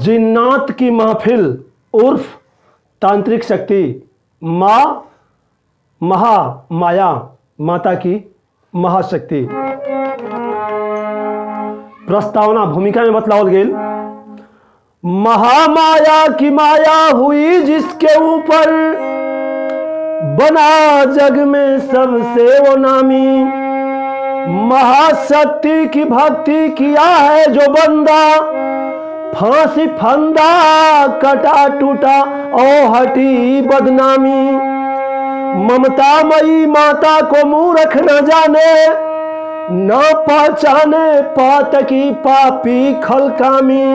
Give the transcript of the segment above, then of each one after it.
जिन्नात की महफिल उर्फ तांत्रिक शक्ति माँ महामाया माता की महाशक्ति। प्रस्तावना भूमिका में बतलावल गेल। महामाया की माया हुई जिसके ऊपर बना जग में सबसे वो नामी। महाशक्ति की भक्ति किया है जो बंदा, फांसी फंदा कटा टूटा ओ हटी बदनामी। ममता मई माता को मूर्ख न जाने, न पहचाने पात की पापी खलकामी।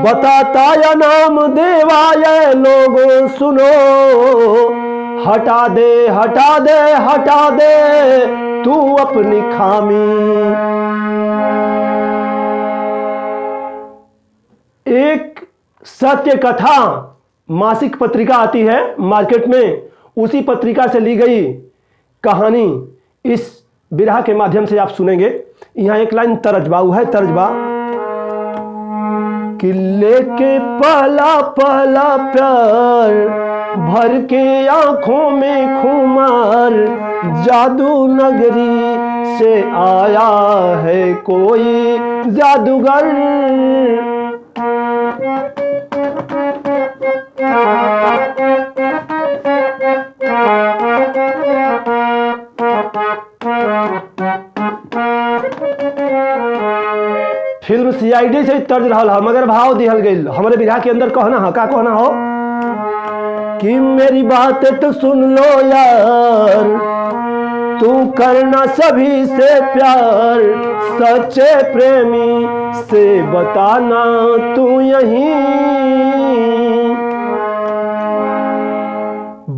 बताता या नाम देवाय लोगों सुनो, हटा दे हटा दे हटा दे तू अपनी खामी। एक सत्य कथा मासिक पत्रिका आती है मार्केट में, उसी पत्रिका से ली गई कहानी इस बिरहा के माध्यम से आप सुनेंगे। यहां एक लाइन तर्जबा है, तर्जबा कि लेके पहला पहला प्यार भर के आंखों में खुमार, जादू नगरी से आया है कोई जादूगर। फिल्म सीआईडी से तर्ज रहा है, मगर भाव दिहल गई हमारे बिरहा के अंदर कहना है, का कहना हो कि मेरी बात तो सुन लो यार, तू करना सभी से प्यार, सच्चे प्रेमी से बताना तू यहीं।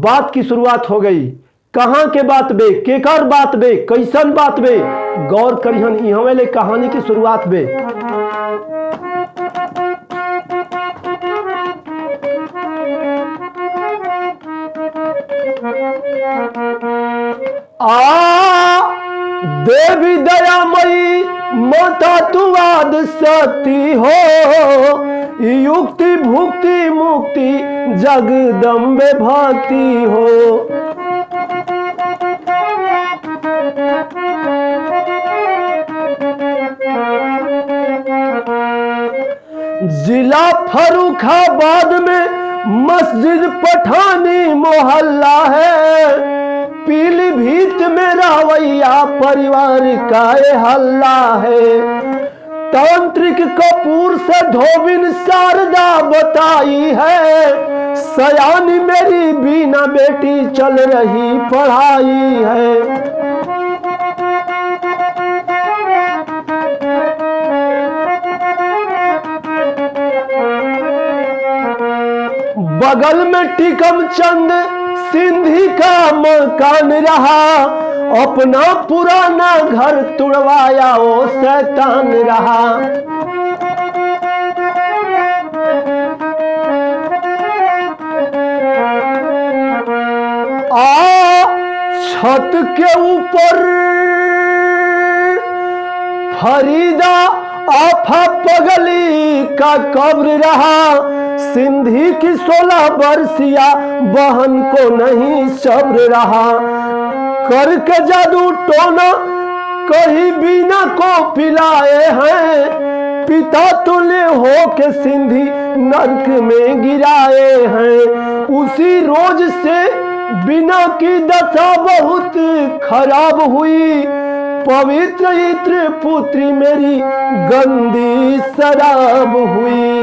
बात की शुरुआत हो गई। कहां के बात बे, केकर बात बे, कैसन बात बे, गौर करिहन इहाँ वाले कहानी की शुरुआत बे। देवी दयामयी माता तू आद सती हो, युक्ति भुक्ति मुक्ति जगदम्बे भक्ति हो। जिला फर्रुखाबाद में मस्जिद पठानी मोहल्ला है, पीलीभीत में रावैया परिवार का ये हल्ला है। तांत्रिक कपूर से धोबिन शारदा बताई है, सयानी मेरी बीना बेटी चल रही पढ़ाई है। बगल में टिकम चंद सिंधी का मकान रहा, अपना पुराना घर तुड़वाया वो शैतान रहा। छत के ऊपर फरीदा आफा पगली का कब्र रहा, सिंधी की 16 वर्षिया बहन को नहीं सब्र रहा। करके जादू टोना कहीं बीना को पिलाए हैं, पिता तुल्य हो के सिंधी नरक में गिराए हैं। उसी रोज से बिना की दशा बहुत खराब हुई, पवित्र इत्र पुत्री मेरी गंदी शराब हुई।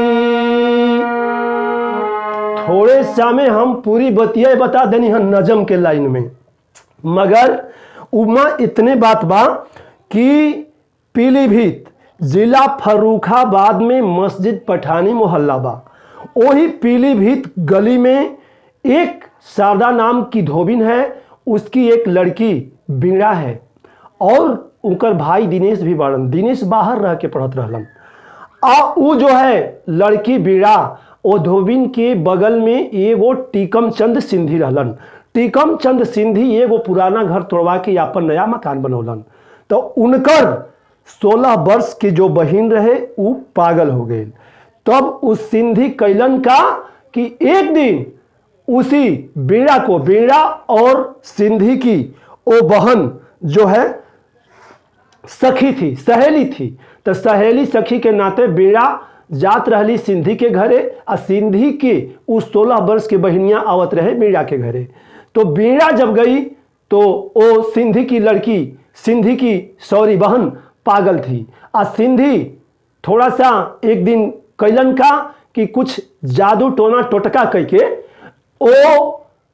थोड़े समय हम पूरी बतिया बता देनी है नजम के लाइन में, मगर उमा इतने बात बा कि पीलीभीत जिला फर्रुखाबाद में मस्जिद पठानी मोहल्ला बा, वही पीलीभीत गली में एक शारदा नाम की धोबिन है, उसकी एक लड़की बीड़ा है और उनकर भाई दिनेश भी बाड़न। दिनेश बाहर रह के पढ़त रहलन। उ जो है लड़की बीड़ा, वो धोबिन के बगल में एगो टीकम चंद सिंधी रहलन। टीकम चंद सिंधी एगो पुराना घर तोड़वा के अपन नया मकान बनौलन। तो उनकर 16 वर्ष की जो बहिन रहे वो पागल हो गई। तब उस सिंधी कैलन का कि एक दिन उसी बीड़ा को, बीड़ा और सिंधी की वो बहन जो है सखी थी, सहेली थी, तो सहेली सखी के नाते बीड़ा जात रहली सिंधी के घरे और सिंधी के उस 16 वर्ष के बहनियां आवत रहे बीड़ा के घरे। तो बीड़ा जब गई तो वो सिंधी की लड़की, सिंधी की सौरी बहन पागल थी और सिंधी थोड़ा सा एक दिन कैलन का कि कुछ जादू टोना टोटका करके ओ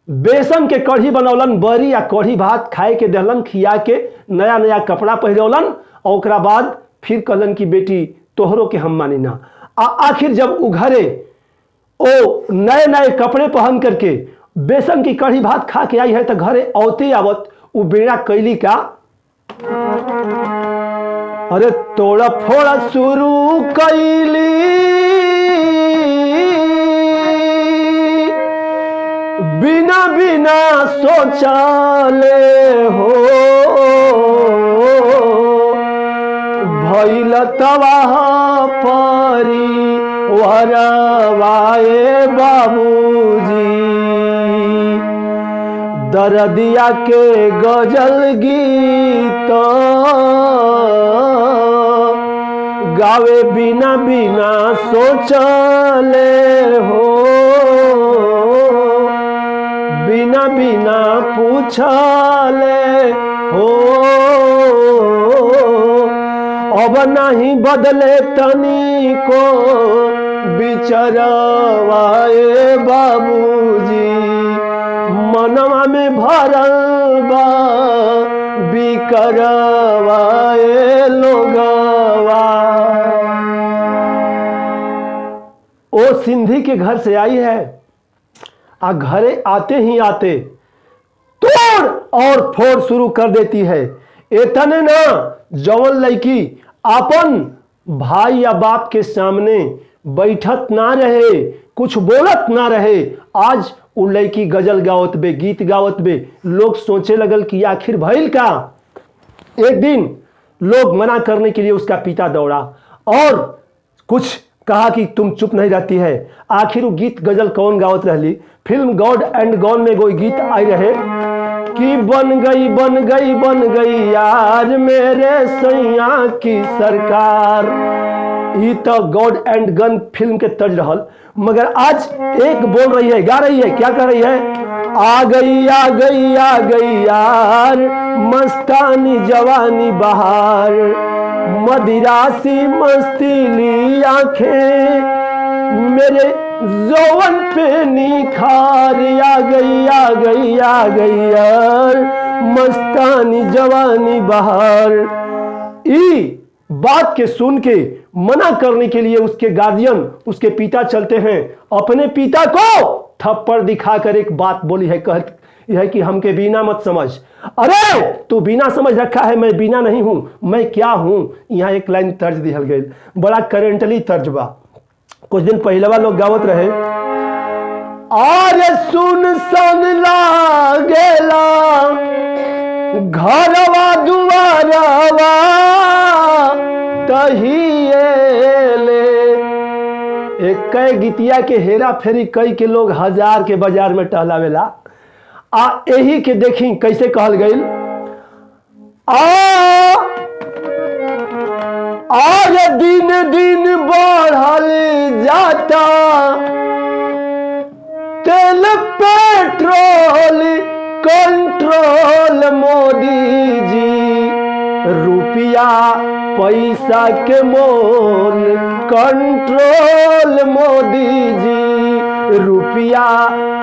बेसन के कढ़ी बनौलन, बरी या कढ़ी भात खाए के दहलन, खिया के नया नया कपड़ा पहिरौलन और ओकरा बाद फिर कहलन कि बेटी तोहरों के हम मानी ना। आखिर जब उ घरे ओ नए नए कपड़े पहन करके बेसन की कढ़ी भात खा के आई है तो घरे औते आवत उ बेड़ा कैली का, अरे तोड़ा फोड़ा शुरू कैली, बिना बिना सोचाले हो, भइल तबाह परी वरवाए बाबूजी, दरदिया के गजल गीत गावे बिना बिना सोचले हो, बिना बिना पूछले हो, अब नहीं बदले तनी को बिचरवाए बाबूजी, मनवा में भरल बा बिकरवाए लोगवा। ओ सिंधी के घर से आई है आ घरे आते ही आते तोड़ और फोड़ शुरू कर देती है। इतने ना जवन लड़की अपन भाई या बाप के सामने बैठत ना रहे, कुछ बोलत ना रहे, आज उ लड़की गजल गावत बे, गीत गावत बे। लोग सोचे लगल कि आखिर भइल का। एक दिन लोग मना करने के लिए उसका पिता दौड़ा और कुछ कहा कि तुम चुप नहीं रहती है। आखिर वो गीत गजल कौन गावत रहली। फिल्म गॉड एंड गॉन में कोई गीत आई रहे कि बन गई बन गई बन गई यार मेरे सैया की सरकार। ये तो गॉड एंड गन फिल्म के तर्ज रहल, मगर आज एक बोल रही है, गा रही है, क्या कर रही है, आ गई आ गई आ गई यार मस्तानी जवानी बहार, मदिरासी मस्ती ली आंखें मेरे जौवन पे निखार, आ गई आ गई आ गई यार मस्तानी जवानी बहार। ई बात के सुन के मना करने के लिए उसके गार्जियन, उसके पिता चलते हैं। अपने पिता को थप्पड़ दिखाकर एक बात बोली है, कहत यह है कि हमके बीना मत समझ। अरे तू बीना समझ रखा है, मैं बीना नहीं हूं, मैं क्या हूं। यहाँ एक लाइन तर्ज दिहल गई, बड़ा करेंटली तर्ज बा। कुछ दिन पहलवा लोग गावत रहे, आरे सुन सन लागेला घरवा दुआरवा तहिएले। एक कई गीतिया के हेरा फेरी कई के लोग हजार के बाजार में टहलावेला। आ यही के देखी कैसे कहल गई, आज दिन दिन बढ़ल जाता तेल पेट्रोल कंट्रोल मोदी जी, रुपया पैसा के मोल कंट्रोल मोदी जी, रुपया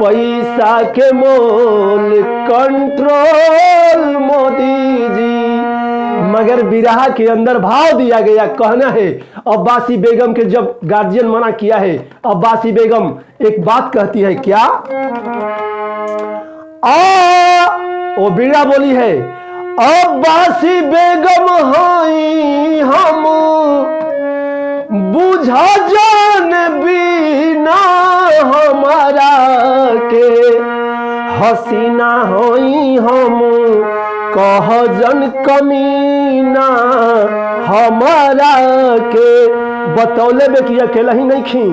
पैसा के मोल कंट्रोल मोदी जी। मगर बिरहा के अंदर भाव दिया गया। कहना है अब्बासी बेगम के जब गार्जियन मना किया है, अब्बासी बेगम एक बात कहती है क्या, वो बीड़ा बोली है अब्बासी बेगम हई हम बुझा जान बिना हमारा के, हसीना हई हम कह जन कमीना हमारा के। बतौले बे कि अकेला ही नहीं खी,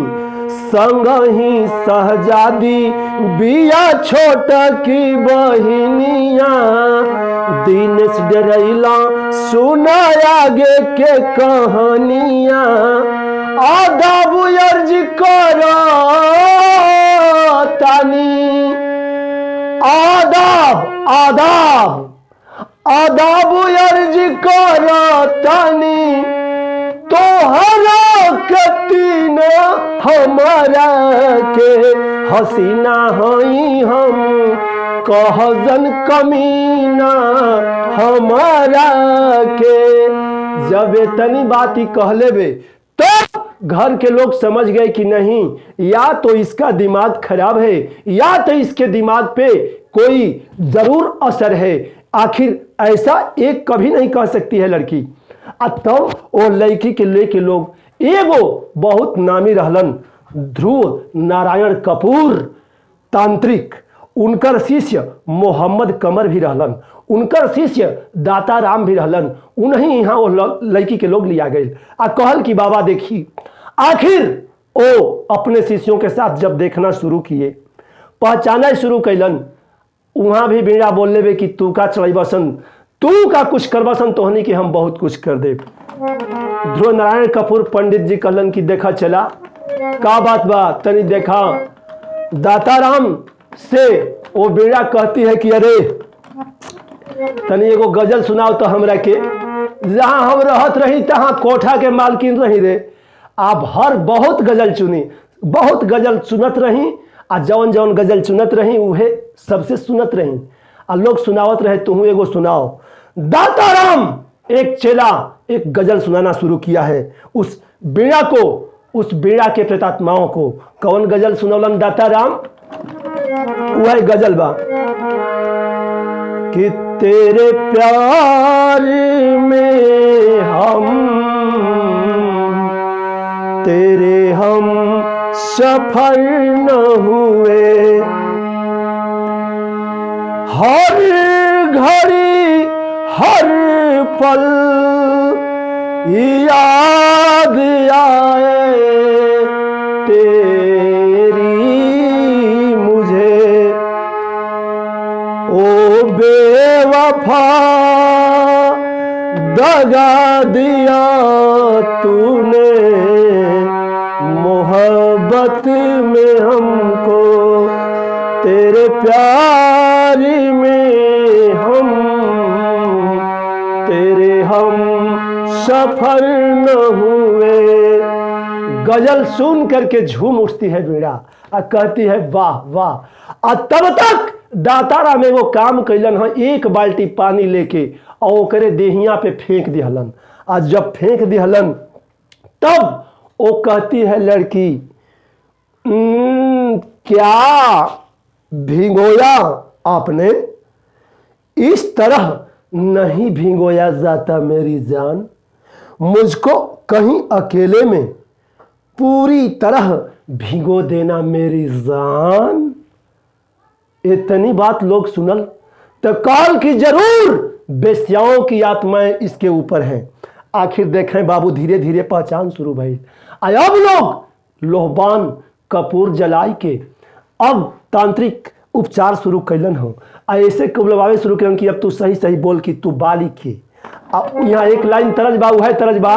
संग ही सहजादी बिया छोट की बहिनिया, दिनेश डरैला सुना आगे के कहानिया, आदाब अर्ज करो तानी, आदाब आदाब आदाब अर्ज करो तानी, तोहरा कतीन हमारा के, हसीना हई हम कहजन कमीना हमारा के। जब इतनी बात ही कह लेबे तो घर के लोग समझ गए कि नहीं, या तो इसका दिमाग खराब है या तो इसके दिमाग पे कोई जरूर असर है। आखिर ऐसा एक कभी नहीं कह सकती है लड़की। तो वो लड़की के लेके लोग एगो बहुत नामी रहलन ध्रुव नारायण कपूर तांत्रिक, उनकर शिष्य मोहम्मद कमर भी रहलन, उनकर शिष्य दाता राम भी रहलन। उन्हीं यहाँ वो लड़की के लोग लिया गए आ कहल कि बाबा देखी। आखिर वो अपने शिष्यों के साथ जब देखना शुरू किए, पहचाना शुरू कैलन, वहाँ भी बीड़ा बोल लेबे कि तू का चढ़बसन, तू का कुछ करबसन, तोहनी कि हम बहुत कुछ कर दे। ध्रुव नारायण कपूर पंडित जी कहलन कि देखा चला का बात बा, तनी देखा। दाताराम से वो बीड़ा कहती है कि अरे तनी एगो गजल सुनाओ तो हमरा के, जहाँ हम रहत रही तहाँ कोठा के मालकिन रही रे। आप हर बहुत गजल चुनी, बहुत गजल सुनत रही, आ जौन जौन गजल सुनत रही उहे सबसे सुनत रही, आ लोग सुनावत रहे, तुम एगो सुनाओ। दाताराम एक चेला एक गजल सुनाना शुरू किया है उस बीड़ा को, उस बीड़ा के प्रेतात्माओं को। कौन गजल सुनौलन दाताराम? वह गजल बा कि तेरे प्यार में हम सफर न हुए, हर घड़ी हर पल याद आए तेरी मुझे, ओ बेवफा दगा दिया तूने मोहब्बत में हमको, तेरे प्यार में हम सफर न हुए। गजल सुन करके झूम उठती है बीड़ा और कहती है वाह वाह। और तब तक दातारा में वो काम कैलन है, एक बाल्टी पानी लेके और ओकरे देहिया पे फेंक दिहलन। और जब फेंक दिहलन तब वो कहती है लड़की, क्या भिगोया आपने, इस तरह नहीं भिगोया जाता मेरी जान, मुझको कहीं अकेले में पूरी तरह भिगो देना मेरी जान। इतनी बात लोग सुनल तो काल की जरूर बेस्याओं की आत्माएं इसके ऊपर हैं। आखिर देखें बाबू धीरे धीरे पहचान शुरू भई। अब लोग लोहबान कपूर जलाई के अब तांत्रिक उपचार शुरू कैलन हो, ऐसे कुबलवावे शुरू कैलन कि अब तू सही सही बोल कि तू बालिक के। अब यहाँ एक लाइन तरज बा, है तरज बा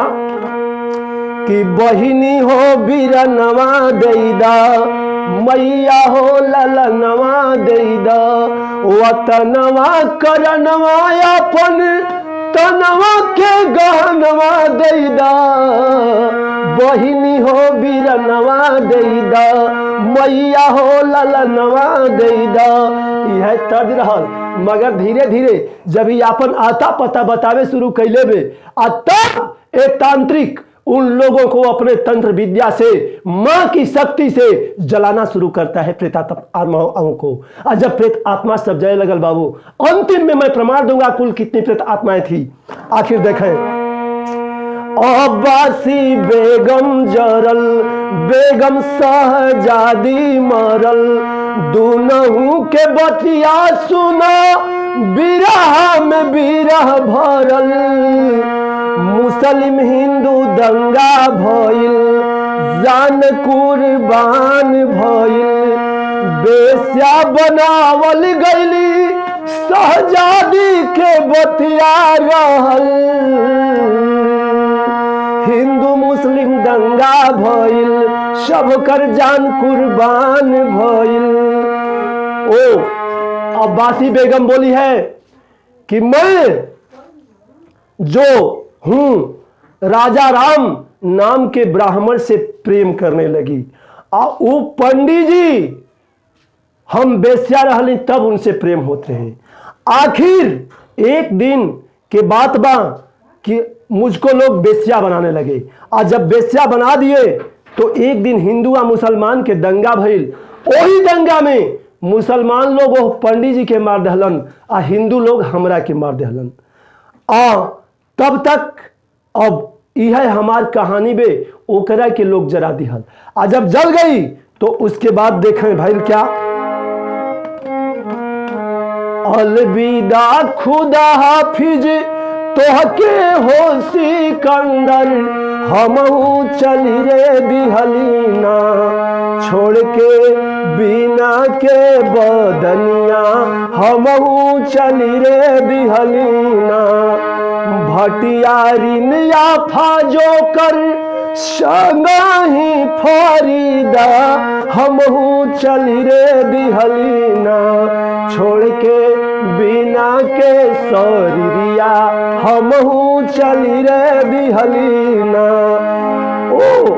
कि बहिनी हो बीरनवा देईदा, मैया हो ललनवा देईदा, वतनवा करनवा अपन तनवा के गहनवा दैदा, बहिनी हो बीरनवा दैदा, मैया हो ललनवा दैदा। यह तर्ज रहल। मगर धीरे धीरे जब ही अपन आता पता बतावे शुरू कैले बे, तब एक तांत्रिक उन लोगों को अपने तंत्र विद्या से, मां की शक्ति से जलाना शुरू करता है प्रेतात्माओं को। और जब प्रेत आत्मा सब जय लगल बाबू, अंतिम में मैं प्रमाण दूंगा कुल कितनी प्रेत आत्माएं थी। आखिर देखें, अब्बासी बेगम जरल, बेगम शहजादी मरल, दुनहु के बतिया सुना, बिरह में बिरह भरल, मुस्लिम हिंदू दंगा भइल, जान कुर्बान भइल, बेस्या बनावल गईली, शहजादी के बतिया रहल, हिंदू मुस्लिम दंगा भइल, सब कर जान कुर्बान भइल। ओ अब्बासी बेगम बोली है कि मैं जो हूं राजा राम नाम के ब्राह्मण से प्रेम करने लगी, और वो पंडित जी हम बेस्या रहली तब उनसे प्रेम होते हैं। आखिर एक दिन के बात बा कि मुझको लोग बेस्या बनाने लगे, और जब बेस्या बना दिए तो एक दिन हिंदू और मुसलमान के दंगा भइल। वही दंगा में मुसलमान लोग वो पंडित जी के मार दहलन, और हिंदू लोग हमरा के मार दहलन। तब तक अब यह हमार कहानी बे, ओकरा के लोग जरा दिहल, और जब जल गई तो उसके बाद देखें भाई क्या, अलविदा खुदा हाफिज तोहके हो सिकंदर, हमहू चली रे दिहलीना, छोड़ के बिना के बदनिया, हमहू चली रे दिहलीना, भटियारिन याफा जो कर संगही फरीदा, हमहू चली रे दिहलीना, छोड़ के बिना के सौरिया, हमहू चली रे दिहलीना। ओ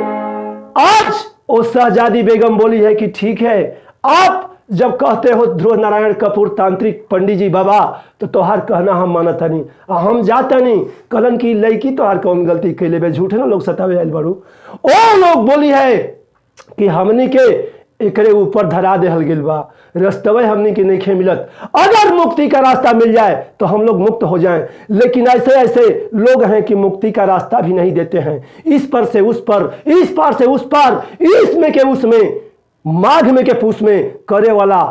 आज वो शहजादी बेगम बोली है कि ठीक है, आप जब कहते हो ध्रुव नारायण कपूर तांत्रिक पंडित जी बाबा, तो तोहार कहना हम मानता नहीं, हम जाता नहीं। कलन की लड़की तोहार कौन गलती कैले बे, झूठे ना लोग सतावे आयल बड़ू। ओ लोग बोली है कि हमनी के एकरे ऊपर धरा देहल गेल बा, रस्तवे हमनी के नहीं मिलत, अगर मुक्ति का रास्ता मिल जाए तो हम लोग मुक्त हो जाएं। लेकिन ऐसे ऐसे लोग हैं कि मुक्ति का रास्ता भी नहीं देते हैं, इस पर से उस पर, इस पार से उस पार, इसमें के उसमें, माघ में के पूस में करे वाला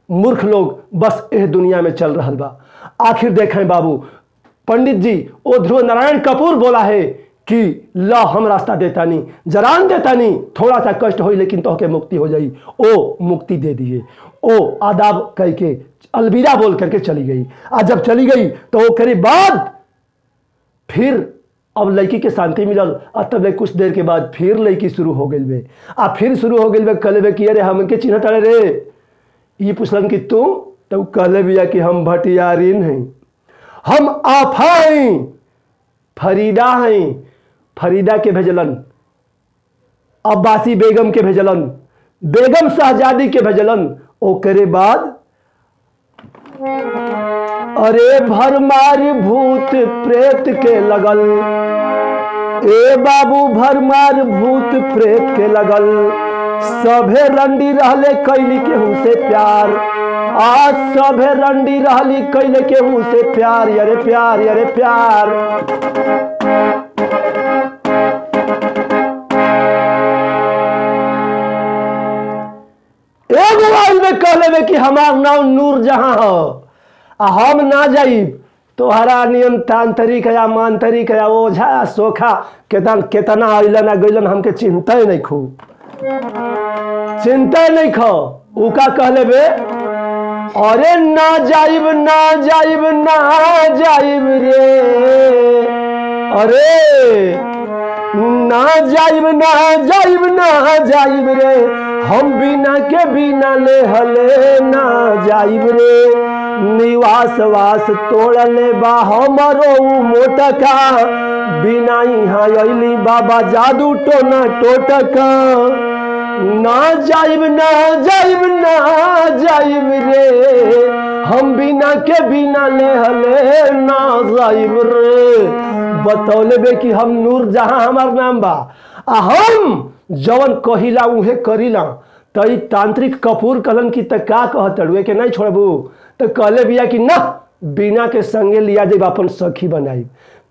मूर्ख लोग बस इस दुनिया में चल रहा बा। आखिर देखें बाबू, पंडित जी ओ ध्रुव नारायण कपूर बोला है कि ला हम रास्ता देता नहीं, जरान देता नहीं, थोड़ा सा कष्ट हो लेकिन तो के मुक्ति हो जाई। ओ मुक्ति दे दिए, ओ आदाब कह के अलविदा बोल करके चली गई। आज जब चली गई तो वो करे बाद फिर अब लड़की के शांति मिलल, और तब कुछ देर के बाद फिर लड़की शुरू हो गई बे, आ फिर शुरू हो गई बे कहले बे कि अरे हमके चिन्हत अरे रे, ये पूछलन कि तुम, तो कहले बिया कि हम भटियारिन हैं, हम आफा हैं, फरीदा हैं। फरीदा के भेजलन, अब्बासी बेगम के भेजलन, बेगम शहजादी के भेजलन। ओकरे बाद अरे भरमार भूत प्रेत के लगल, ए बाबू भरमार भूत प्रेत के लगल, सभे रंडी रहले कैली केहू से प्यार, आज सभे रंडी रहली कैले केहू से प्यार, अरे प्यार, अरे प्यार। कहले कि हमार नाम नूर जहां हो, हम ना जाइब तोहरा नियम तांत्रिक या मांत्रिक या ओझा सोखा केतना अइलन गइलन हमके चिंता नहीं खो, चिंता नहीं खो। उका कहले बे अरे ना जाइब ना जाइब ना जाइब रे, अरे ना जाइब ना जाइब ना जाइब रे, हम बिना के बिना ले हले ना जाइब रे, निवास वास तोड़ले बा हमरो मोटका बिना यहाँ अइली बाबा जादू टोना टोटका ना जाइब ना जाइब ना जाइब रे हम बिना के बिना ले हले ना जाइब रे। बतौले बे कि हम नूर जहां हमार नाम बा आ हम जवन कहिला उहे करिला। तई तांत्रिक कपूर कलन की त का कहतड़ुए के नहीं छोड़बू तो कहले बिया कि ना बिना के संगे लिया जब अपन सखी बनाई।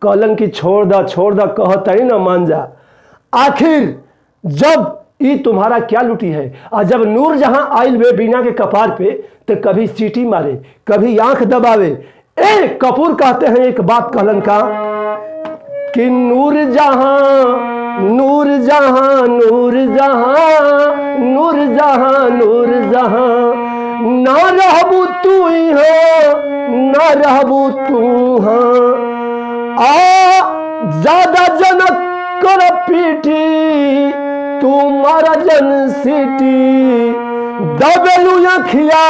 कहलन की छोड़ द कहता ही ना मान जा। आखिर जब ई तुम्हारा क्या लुटी है। और जब नूर जहां आइल वे बीना के कपार पे तो कभी सीटी मारे कभी आंख दबावे। ए कपूर कहते हैं एक बात कहलन का कि नूर जहां नूर जहां नूर जहां नूर जहां नूर जहां ना रहबू तू ही हो ना रहबू तू हाँ। ज्यादा जनक कर पीठी तुम्हारा जन सिटी दबेलू अखिया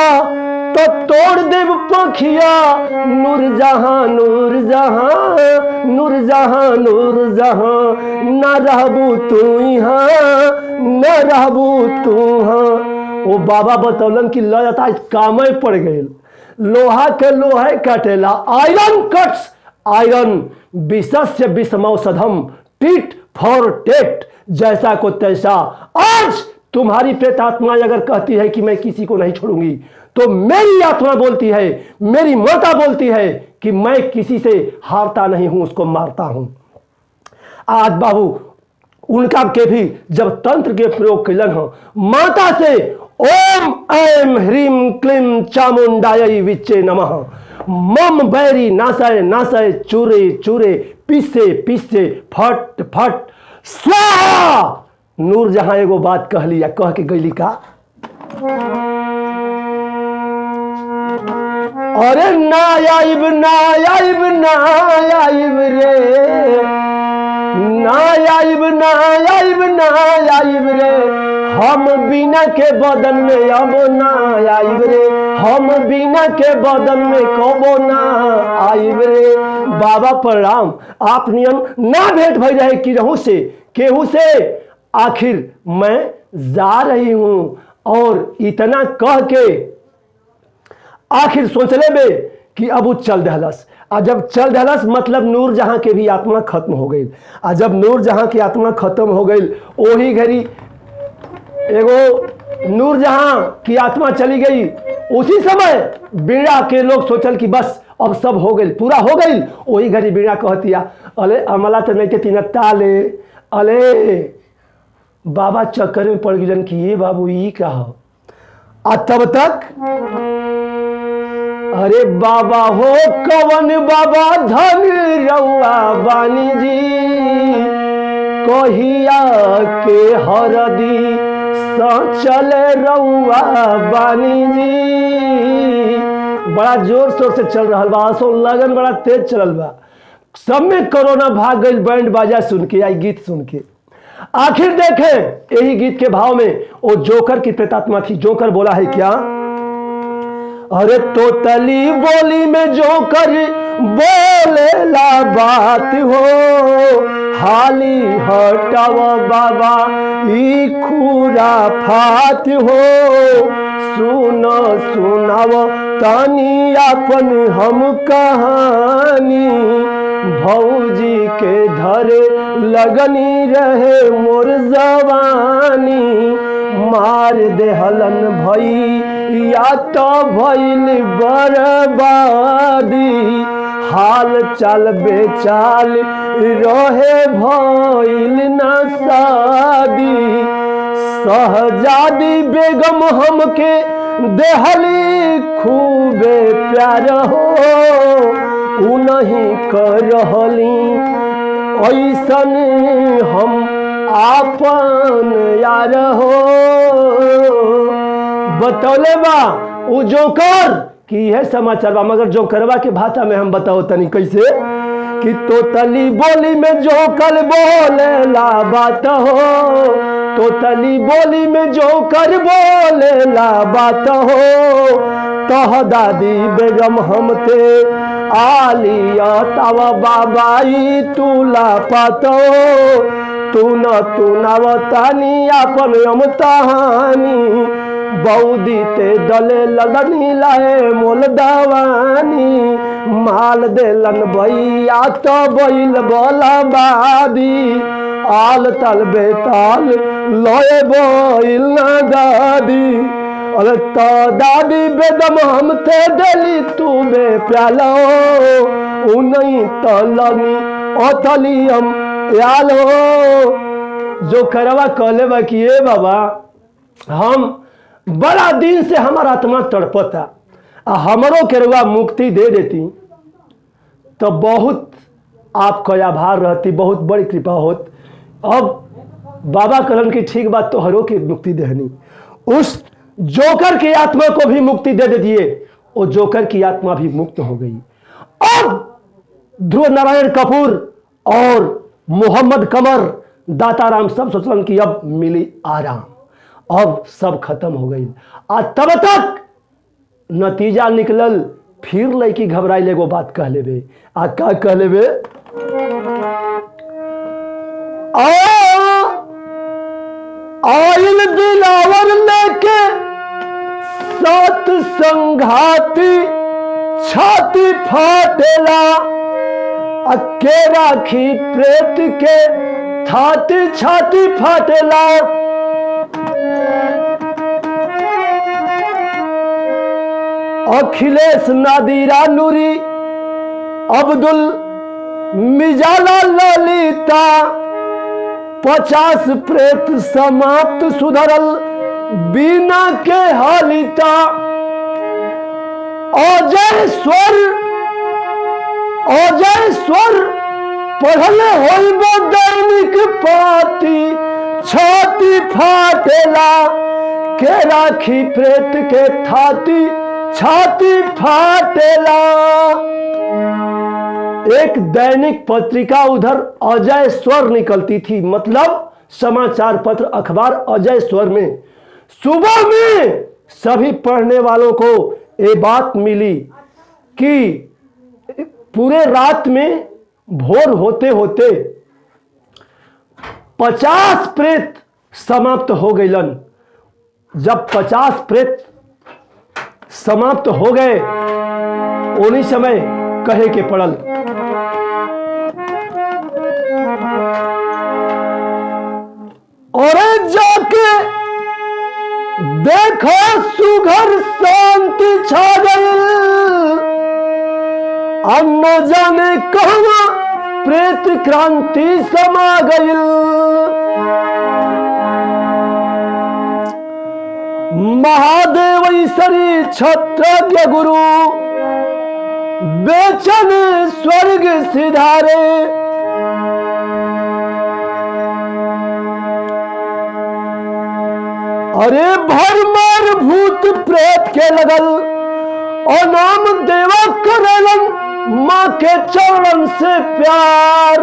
तो तोड़ देव पखिया। नूर जहां नूर जहां नूर जहां नूर जहां न रहबू तू यहाँ न रहबू तू हाँ। वो बाबा बतौलन की लता काम पड़ गए। लोहा के लोहे काटेला आयरन कट्स आयरन विषस्य विषमौषधम टिट फॉर टेट जैसा को तैसा। आज तुम्हारी प्रेतात्मा अगर कहती है कि मैं किसी को नहीं छोड़ूंगी तो मेरी आत्मा बोलती है मेरी माता बोलती है कि मैं किसी से हारता नहीं हूं उसको मारता हूं। आज बाबू उनका के भी जब तंत्र के प्रयोग कैलन हो माता से ओम ऐम ह्रीम क्लीम चामुंडायै विच्चे नमः मम बैरी नासाय नासाय चूरे चूरे पिसे पिसे फट फट स्वाहा। नूर जहां एगो बात कह लिया कह के गईली का अरे ना आइब ना आइब ना आइब रे ना आइब ना आइब ना आइब रे हम बिना के बदन में अब ना आइब रे हम बिना के बदन में कबो ना आइब रे। बाबा प्रणाम आप नियम ना भेंट भई रहे कि रहू से केहू से आखिर मैं जा रही हूं और इतना कह के आखिर सोचले बे कि अब वो चल दहलस। और जब चल दहलस मतलब नूर जहां के भी आत्मा खत्म हो गई। और जब नूर जहां की आत्मा खत्म हो गई वही घड़ी एगो नूर जहां की आत्मा चली गई। उसी समय बीड़ा के लोग सोचल कि बस अब सब हो गई पूरा हो गई। वही घड़ी बीड़ा कहतिया अले अमला तो नहीं तीन ताले अले बाबा चक्कर में पड़ गई कि ये बाबू ये क्या हो। आ तब तक अरे बाबा हो कवन बाबा धन रउआ बानी जी कहिया के हरदी चले रउआ बानी जी। बड़ा जोर शोर से चल रहा बा सो लगन बड़ा तेज चलल बा। सब में कोरोना भाग गई बैंड बाजा सुन के आई गीत सुन के। आखिर देखे यही गीत के भाव में वो जोकर की प्रेतात्मा थी। जोकर बोला है क्या अरे तोतली बोली में जोकर बोलेला बात हो हाली हटाव बाबा ई खूरा फात हो सुनो सुनाव तानी अपन हम कहानी भौजी के धरे लगनी रहे मोर जवानी मार देहलन भई या तो भइल बर्बादी हाल चाल बेचाल रहे भइल न शादी शहजादी बेगम हमके देहली खूबे प्यार हो उनही कर रहली ऐसन हम आपन यार हो। बतौले बा उ जोकर कि है समाचार बा मगर जोकरवा के भाषा में हम बताओ तनी कैसे कि तोतली बोली में जोकर बोले ला बात हो तोतली बोली में जो कर बोले ला बात हो, तह दादी बेगम हमते आलिया तवा बाबाई तुला पातो, तू न वतानी अपन अमताहानी, बौदी ते दले लगनी लाए मोल दवानी, माल देलन भैया तो बैल बोला बादी, आल तल बेताल लोए बोल न दादी, अरे तो दादी बेदम हम थे डली तू बे प्यालो, उन्हीं तो लगी ओथलियम प्यालो। जो करवा कहले बा कि ए बाबा हम बड़ा दिन से हमारा आत्मा तड़पता, हमरो केरवा मुक्ति दे देती तो बहुत आपका आभार रहती, बहुत बड़ी कृपा होत। अब बाबा कहलन की ठीक बात, तो हरो की मुक्ति देहनी, उस जोकर की आत्मा को भी मुक्ति दे दिए, वो जोकर की आत्मा भी मुक्त हो गई। अब ध्रुव नारायण कपूर और मोहम्मद कमर दाताराम सब सोचलन कि अब मिली आराम, अब सब खत्म हो गई। आ तब तक नतीजा निकलल, फिर लड़की घबराई लेगो बात कह लेबे। आ का कह लेबे, आइल दिलावर लेके सात संघाती, छाती फाटेला, अके राखी प्रेत के छाती छाती फाटेला। अखिलेश नादिरा नूरी अब्दुल मिजाला ललिता, 50 प्रेत समाप्त सुधरल बिना के हालिता। अजय स्वर पढ़ले होइबो दैनिक पाती, छाती फाटेला, के राखी प्रेत के छाती फाटेला। एक दैनिक पत्रिका उधर अजय स्वर निकलती थी, मतलब समाचार पत्र अखबार अजय स्वर में। सुबह में सभी पढ़ने वालों को ये बात मिली कि पूरे रात में भोर होते होते 50 प्रेत समाप्त हो गईलन। जब 50 प्रेत समाप्त हो गए, उन्हीं समय कहे के पड़ल, और जाके देखो सुघर शांति छा गई, न जाने कहवा प्रेत क्रांति समा गई। महादेवैश्वरी क्षत्रज्ञ गुरु बेचन स्वर्ग सिधारे। अरे भरमार भूत प्रेत के लगल, और नाम देवा करेलन माँ के चरण से प्यार।